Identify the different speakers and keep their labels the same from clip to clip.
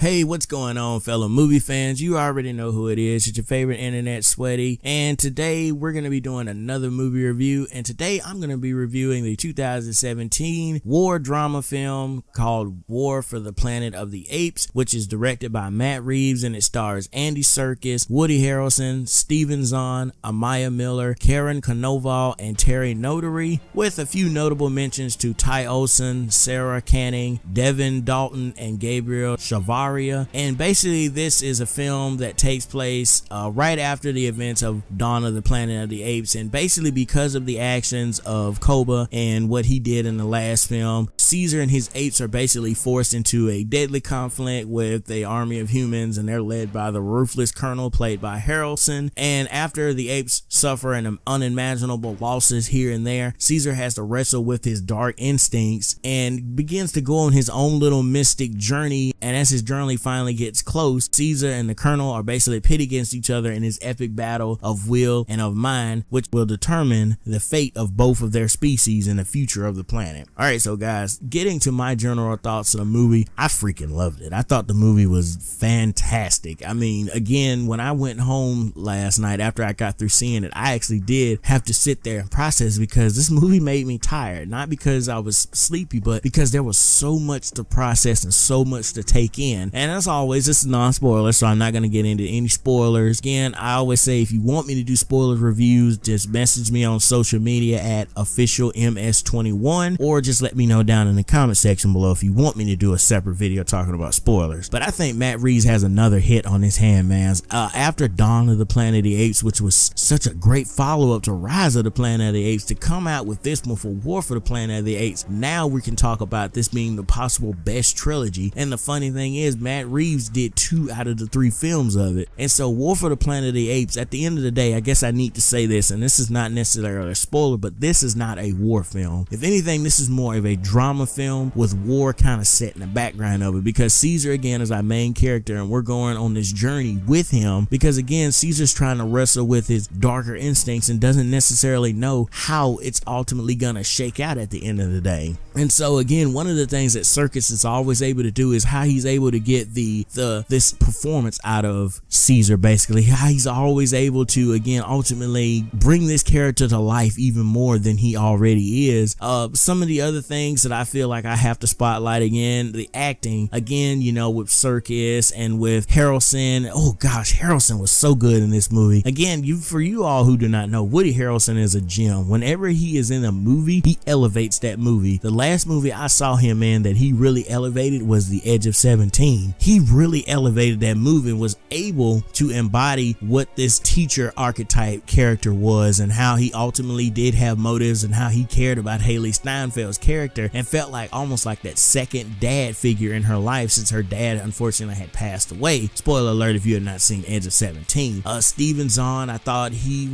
Speaker 1: Hey, what's going on, fellow movie fans? You already know who it is. It's your favorite internet sweaty, and today we're going to be doing another movie review. And today I'm going to be reviewing the 2017 war drama film called War for the Planet of the Apes, which is directed by Matt Reeves, and it stars Andy Serkis, Woody Harrelson, Steven Zahn, Amaya Miller, Karen Konoval, and Terry Notary, with a few notable mentions to Ty Olsson, Sarah Canning, Devin Dalton, and Gabriel Chavarria. And basically this is a film that takes place right after the events of Dawn of the Planet of the Apes, and basically because of the actions of Koba and what he did in the last film, Caesar and his apes are basically forced into a deadly conflict with a army of humans, and they're led by the ruthless Colonel played by Harrelson. And after the apes suffer an unimaginable losses here and there, Caesar has to wrestle with his dark instincts and begins to go on his own little mystic journey. And as his journey finally gets close, Caesar and the Colonel are basically pit against each other in this epic battle of will and of mind, which will determine the fate of both of their species and the future of the planet. Alright, so guys, getting to my general thoughts of the movie, I freaking loved it. I thought the movie was fantastic. I mean, again, when I went home last night after I got through seeing it, I actually did have to sit there and process, because this movie made me tired. Not because I was sleepy, but because there was so much to process and so much to take in. And as always, this is non-spoiler, so I'm not going to get into any spoilers. Again, I always say if you want me to do spoiler reviews, just message me on social media at officialms21, or just let me know down in the comment section below if you want me to do a separate video talking about spoilers. But I think Matt Reeves has another hit on his hand, man. After Dawn of the Planet of the Apes, which was such a great follow-up to Rise of the Planet of the Apes, to come out with this one for War for the Planet of the Apes, now we can talk about this being the possible best trilogy. And the funny thing is, Matt Reeves did 2 out of the 3 films of it. And so War for the Planet of the Apes, at the end of the day, I guess I need to say this, and this is not necessarily a spoiler, but this is not a war film. If anything, this is more of a drama film with war kind of set in the background of it, because Caesar, again, is our main character, and we're going on this journey with him, because again, Caesar's trying to wrestle with his darker instincts and doesn't necessarily know how it's ultimately gonna shake out at the end of the day. And so again, one of the things that Serkis is always able to do is how he's able to get this performance out of Caesar, basically how he's always able to, again, ultimately bring this character to life even more than he already is. Some of the other things that I feel like I have to spotlight, again, the acting, again, you know, with Serkis and with Harrelson. Oh gosh, Harrelson was so good in this movie. Again, for you all who do not know, Woody Harrelson is a gem. Whenever he is in a movie, he elevates that movie. The last movie I saw him in that he really elevated was The Edge of 17. He really elevated that movie and was able to embody what this teacher archetype character was, and how he ultimately did have motives, and how he cared about Haley Steinfeld's character and felt like almost like that second dad figure in her life, since her dad unfortunately had passed away. Spoiler alert if you have not seen Edge of 17. Steven Zahn, I thought he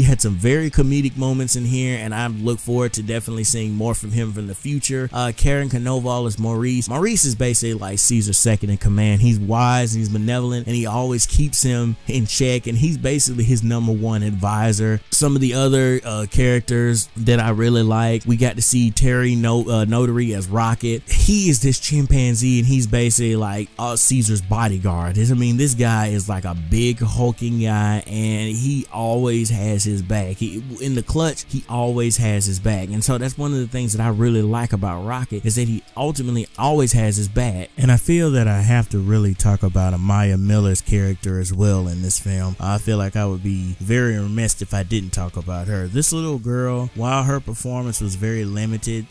Speaker 1: had some very comedic moments in here, and I look forward to definitely seeing more from him from the future. Karen Konoval is Maurice. Maurice is basically like Caesar's second in command. He's wise and he's benevolent, and he always keeps him in check, and he's basically his #1 advisor. Some of the other characters that I really like, we got to see Terry Notary as Rocket. He is this chimpanzee, and he's basically like Caesar's bodyguard. I mean, this guy is like a big hulking guy, and he always has his back. In the clutch, he always has his back. And so that's one of the things that I really like about Rocket, is that he ultimately always has his back. And I feel that I have to really talk about Amaya Miller's character as well in this film. I feel like I would be very remiss if I didn't talk about her. This little girl, while her performance was very limited,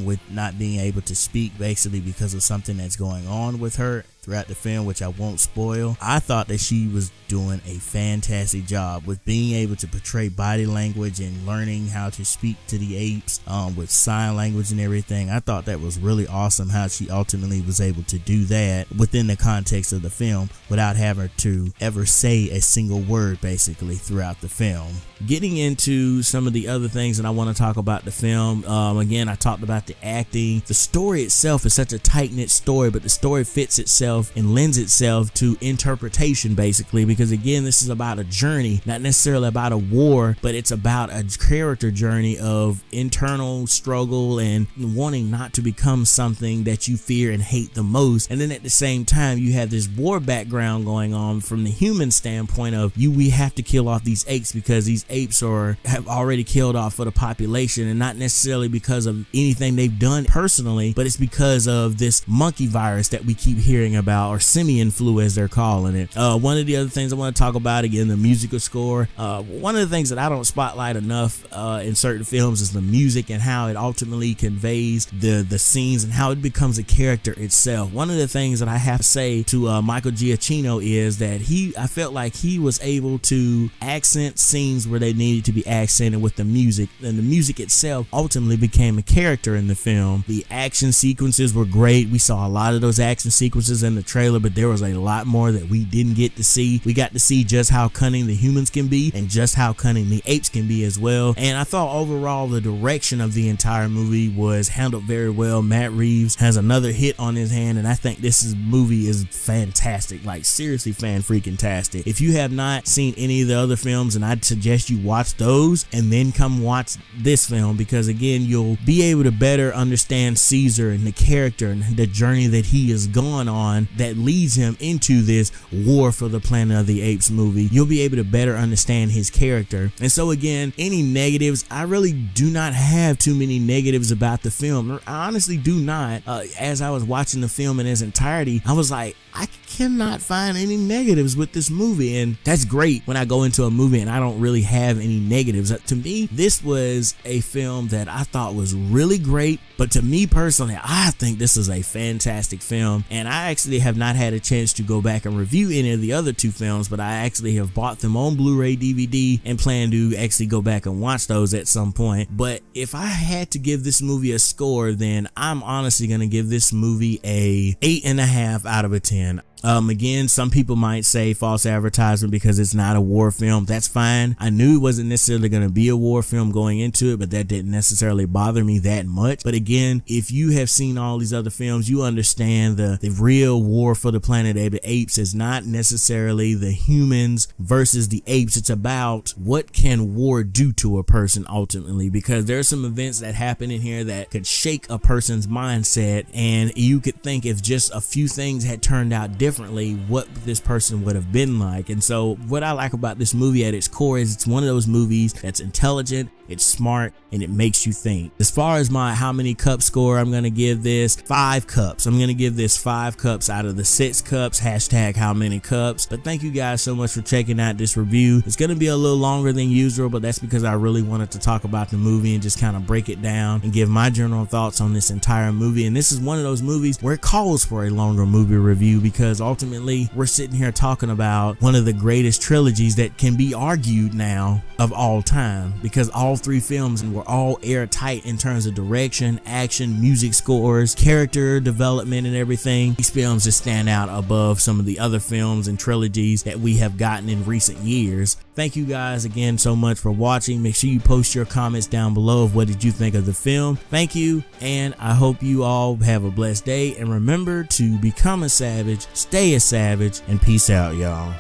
Speaker 1: with not being able to speak basically because of something that's going on with her throughout the film, which I won't spoil, I thought that she was doing a fantastic job with being able to portray body language and learning how to speak to the apes with sign language and everything. I thought that was really awesome how she ultimately was able to do that within the context of the film without having to ever say a single word basically throughout the film. Getting into some of the other things that I want to talk about the film, again, I talked about the acting. The story itself is such a tight-knit story, but the story fits itself itself and lends itself to interpretation, basically, because again, this is about a journey, not necessarily about a war, but it's about a character journey of internal struggle and wanting not to become something that you fear and hate the most. And then at the same time, you have this war background going on from the human standpoint of we have to kill off these apes because these apes have already killed off for the population, and not necessarily because of anything they've done personally, but it's because of this monkey virus that we keep hearing about, or simian flu as they're calling it. One of the other things I want to talk about, again, the musical score. One of the things that I don't spotlight enough in certain films is the music and how it ultimately conveys the scenes and how it becomes a character itself. One of the things that I have to say to Michael Giacchino is that I felt like he was able to accent scenes where they needed to be accented with the music, and the music itself ultimately became a character in the film. The action sequences were great. We saw a lot of those action sequences in the trailer, but there was a lot more that we didn't get to see. We got to see just how cunning the humans can be and just how cunning the apes can be as well. And I thought overall the direction of the entire movie was handled very well. Matt Reeves has another hit on his hand, and I think this movie is fantastic, like seriously fan-freaking-tastic. If you have not seen any of the other films, and I'd suggest you watch those and then come watch this film, because again, you'll be able to better understand Caesar and the character and the journey that he has gone on that leads him into this War for the Planet of the Apes movie. You'll be able to better understand his character. And so again, any negatives, I really do not have too many negatives about the film. I honestly do not. As I was watching the film in its entirety, I was like, I cannot find any negatives with this movie, and that's great when I go into a movie and I don't really have any negatives. To me, this was a film that I thought was really great, but to me personally, I think this is a fantastic film, and I actually have not had a chance to go back and review any of the other two films, but I actually have bought them on Blu-ray DVD and plan to actually go back and watch those at some point. But if I had to give this movie a score, then I'm honestly going to give this movie a 8.5 out of a 10. Again, some people might say false advertisement because it's not a war film. That's fine. I knew it wasn't necessarily going to be a war film going into it, but that didn't necessarily bother me that much. But again, if you have seen all these other films, you understand the real War for the Planet of the Apes is not necessarily the humans versus the apes. It's about what can war do to a person ultimately, because there are some events that happen in here that could shake a person's mindset, and you could think if just a few things had turned out differently, what this person would have been like. And so what I like about this movie at its core is it's one of those movies that's intelligent, it's smart, and it makes you think. As far as my how many cup score, I'm going to give this 5 cups. I'm going to give this 5 cups out of the 6 cups, hashtag how many cups. But thank you guys so much for checking out this review. It's going to be a little longer than usual, but that's because I really wanted to talk about the movie and just kind of break it down and give my general thoughts on this entire movie. And this is one of those movies where it calls for a longer movie review, because ultimately we're sitting here talking about one of the greatest trilogies that can be argued now of all time, because all 3 films were all airtight in terms of direction, action, music scores, character development, and everything. These films just stand out above some of the other films and trilogies that we have gotten in recent years. Thank you guys again so much for watching. Make sure you post your comments down below of what did you think of the film. Thank you, and I hope you all have a blessed day, and remember to become a savage, stay a savage, and peace out, y'all.